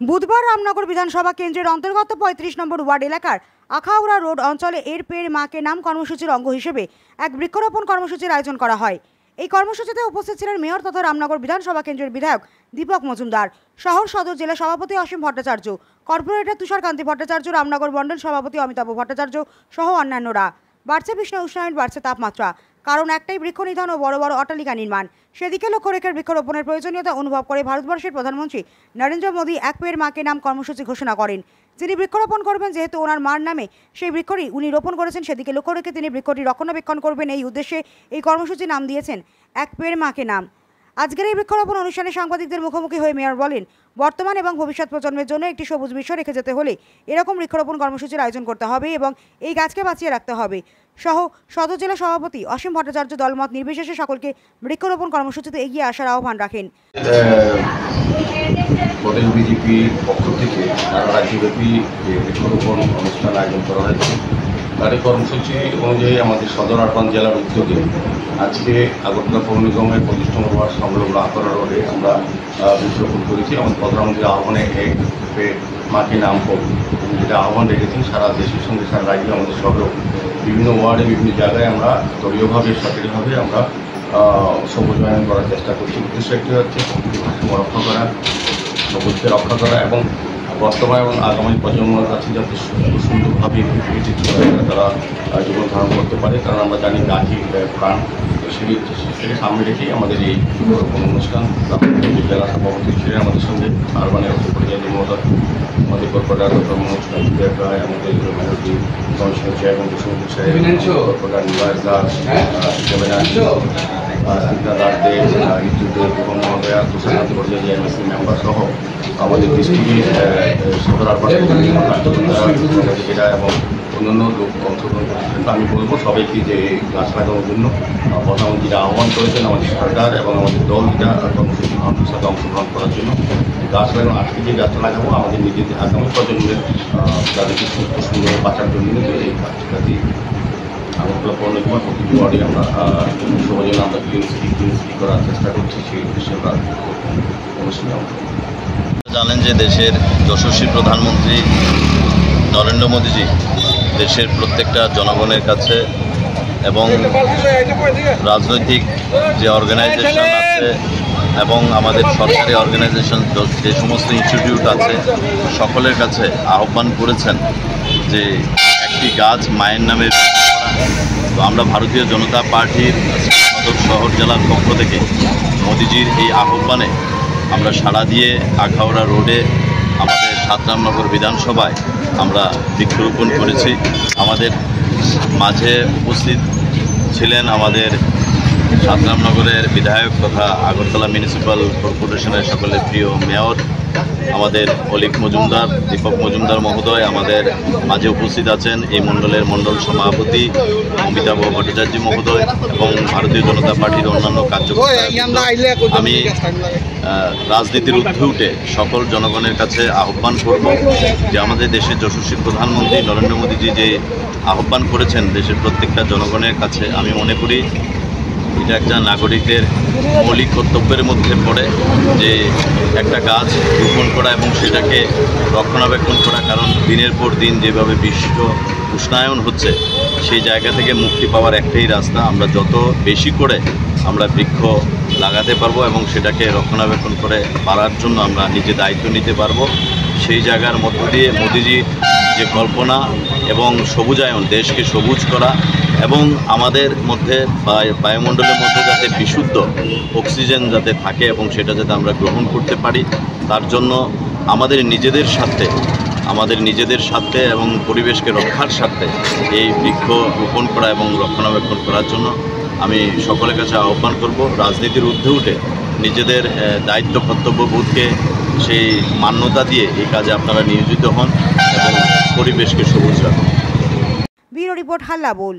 বুধবার রামনগর বিধানসভা কেন্দ্রের অন্তর্গত ৩৫ নম্বর ওয়ার্ড এলাকার আখাউড়া রোড অঞ্চলে এর পের মাকে নাম কর্মসূচির অঙ্গ হিসেবে এক বৃক্ষরোপণ কর্মসূচির আয়োজন করা হয়। এই কর্মসূচিতে উপস্থিত ছিলেন মেয়র তথা রামনগর বিধানসভা কেন্দ্রের বিধায়ক দীপক মজুমদার, শহর সদর জেলা সভাপতি অসীম ভট্টাচার্য, কর্পোরেটর তুষারকান্তি ভট্টাচার্য, রামনগর মণ্ডল সভাপতি অমিতাভ ভট্টাচার্য সহ অন্যান্যরা। বাড়ছে বিশ্ব উষ্ণায়ন, বাড়ছে তাপমাত্রা, কারণ একটাই বৃক্ষ নিধন ও বড় বড় অট্টালিকা নির্মাণ। সেদিকে লক্ষ্য রেখে বৃক্ষরোপণের প্রয়োজনীয়তা অনুভব করে ভারতবর্ষের প্রধানমন্ত্রী নরেন্দ্র মোদী এক পের মাকে নাম কর্মসূচি ঘোষণা করেন। যিনি বৃক্ষরোপণ করবেন, যেহেতু ওনার মার নামে সেই বৃক্ষটি উনি রোপণ করেছেন, সেদিকে লক্ষ্য রেখে তিনি বৃক্ষটি রক্ষণাবেক্ষণ করবেন। এই উদ্দেশ্যে এই কর্মসূচির নাম দিয়েছেন এক পের মাকে নাম। আজকের এই বৃক্ষরোপণ অনুষ্ঠানে সাংবাদিকদের মুখোমুখি হয়ে মেয়র বলেন, বর্তমান এবং ভবিষ্যৎ প্রজন্মের জন্য একটি সবুজ বিশ্ব রেখে যেতে হলে এরকম বৃক্ষরোপণ কর্মসূচির আয়োজন করতে হবে এবং এই গাছকে বাঁচিয়ে রাখতে হবে। সহ সদর জেলা সভাপতি অসীম ভট্টাচার্য দলমত নির্বিশেষে সকলকে বৃক্ষরোপণ কর্মসূচিতে এগিয়ে আসার আহ্বান রাখেন। প্রদেশ বিজেপির পক্ষ থেকে সারা রাজ্যব্যাপী যে বৃক্ষরোপণ অনুষ্ঠান আয়োজন করা হয়েছে, তার এই কর্মসূচি অনুযায়ী আমাদের সদর আরবান জেলার উদ্যোগে আজকে আগরতলা পৌর নিগমের ২৫ নম্বর ওয়ার্ড সংলগ্ন আখাউড়া রোডে আমরা বৃক্ষরোপণ করেছি। আমাদের প্রধানমন্ত্রীর আহ্বানে এক পের মাকে নাম যেটা আহ্বান রেখেছেন, সারা দেশের সঙ্গে সারা রাজ্যে আমাদের শহরেও বিভিন্ন ওয়ার্ডে বিভিন্ন জায়গায় আমরা দলীয়ভাবে সক্রিয়ভাবে আমরা সবুজায়ন করার চেষ্টা করছি। উদ্দেশ্য একটি হচ্ছে প্রকৃতির ভারসাম্য রক্ষা করা, সবুজকে রক্ষা করা এবং বর্তমান এবং আগামী প্রজন্মের কাছে যাতে সুন্দরভাবে পৃথিবীটি তারা জীবন ধারণ করতে পারে, কারণ আমরা জানি গাছই প্রাণ। সেটাকে সামনে রেখেই আমাদের এই অনুষ্ঠান। জেলা সভাপতি ছিলেন আমাদের সঙ্গে, আরবানের পরিচালক মহোদয়, আমাদের কর্পোরেটর ডক্টর মনোজ কান্তিদেব রায়, আমাদের মেয়রটি কমিশনার চেয়ারম্যান কুসুমপুর সাহেব, কর্পোরেটর নিবাস দাস, সিদ্ধা দাস দেব, ইউটিউবের প্রথম মহোদয়া, তুষারকান্তি ভট্টাচার্য এমএসসি মেম্বার সহ আমাদের ডিস্ট্রিক্টের সদর আরবান জেলা এবং অন্যান্য লোক অংশগ্রহণ করেছিলেন। আমি বলবো সবাইকে যে গাছ লাগানোর জন্য প্রধানমন্ত্রী যেটা আহ্বান করেছেন আমাদের সরকার এবং আমাদের দল যেটা কর্মসূচি মানুষের সাথে অংশগ্রহণ করার জন্য গাছ লাগানো। আজকে যে গাছটা লাগাবো আমাদের নিজেদের আগামী প্রজন্মের তাদেরকে সুস্থ সুন্দর বাঁচার জন্য এই গাছটা দিয়ে আগরতলা পৌর নিগমের প্রতিটি ওয়ার্ডে আমরা সবার জন্য আমরা ক্লিন সিটি করার চেষ্টা করছি। সেই উদ্দেশ্যে আমরা অনুষ্ঠানে জানেন যে দেশের যশস্বী প্রধানমন্ত্রী নরেন্দ্র মোদীজি দেশের প্রত্যেকটা জনগণের কাছে এবং রাজনৈতিক যে অর্গানাইজেশন আছে এবং আমাদের সরকারি অর্গানাইজেশন যে সমস্ত ইনস্টিটিউট আছে সকলের কাছে আহ্বান করেছেন যে একটি গাছ মায়ের নামে। তো আমরা ভারতীয় জনতা পার্টির সদর শহর জেলার পক্ষ থেকে মোদিজির এই আহ্বানে আমরা সাড়া দিয়ে আখাউড়া রোডে আমাদের রামনগর বিধানসভায় আমরা বৃক্ষরোপণ করেছি। আমাদের মাঝে উপস্থিত ছিলেন আমাদের রামনগরের বিধায়ক তথা আগরতলা মিউনিসিপ্যাল কর্পোরেশনের সকলের প্রিয় মেয়র আমাদের অলিক মজুমদার, দীপক মজুমদার মহোদয় আমাদের মাঝে উপস্থিত আছেন। এই মণ্ডলের মণ্ডল সভাপতি অমিতাভ ভট্টাচার্য মহোদয় এবং ভারতীয় জনতা পার্টির অন্যান্য কার্যকর্তা। আমি রাজনীতির ঊর্ধ্বে উঠে সকল জনগণের কাছে আহ্বান করব যে আমাদের দেশের যশস্বী প্রধানমন্ত্রী নরেন্দ্র মোদীজি যে আহ্বান করেছেন দেশের প্রত্যেকটা জনগণের কাছে, আমি মনে করি এটা একটা নাগরিকের মৌলিক কর্তব্যের মধ্যে পড়ে যে একটা গাছ রোপণ করা এবং সেটাকে রক্ষণাবেক্ষণ করা। কারণ দিনের পর দিন যেভাবে বিশ্ব উষ্ণায়ন হচ্ছে সেই জায়গা থেকে মুক্তি পাওয়ার একটাই রাস্তা, আমরা যত বেশি করে আমরা বৃক্ষ লাগাতে পারবো এবং সেটাকে রক্ষণাবেক্ষণ করে পারার জন্য আমরা নিজে দায়িত্ব নিতে পারবো। সেই জায়গার মধ্য দিয়ে মোদিজি যে কল্পনা এবং সবুজায়ন, দেশকে সবুজ করা এবং আমাদের মধ্যে বায়ুমণ্ডলের মধ্যে যাতে বিশুদ্ধ অক্সিজেন যাতে থাকে এবং সেটা যাতে আমরা গ্রহণ করতে পারি, তার জন্য আমাদের নিজেদের স্বার্থে এবং পরিবেশকে রক্ষার স্বার্থে এই বৃক্ষ রোপণ করা এবং রক্ষণাবেক্ষণ করার জন্য আমি সকলের কাছে আহ্বান করব রাজনীতির ঊর্ধ্বে উঠে নিজেদের দায়িত্ব কর্তব্যবোধকে সেই মান্যতা দিয়ে এই কাজে আপনারা নিয়োজিত হন এবং পরিবেশকে সবুজ রাখুন। ব্যুরো রিপোর্ট হাল্লা বল।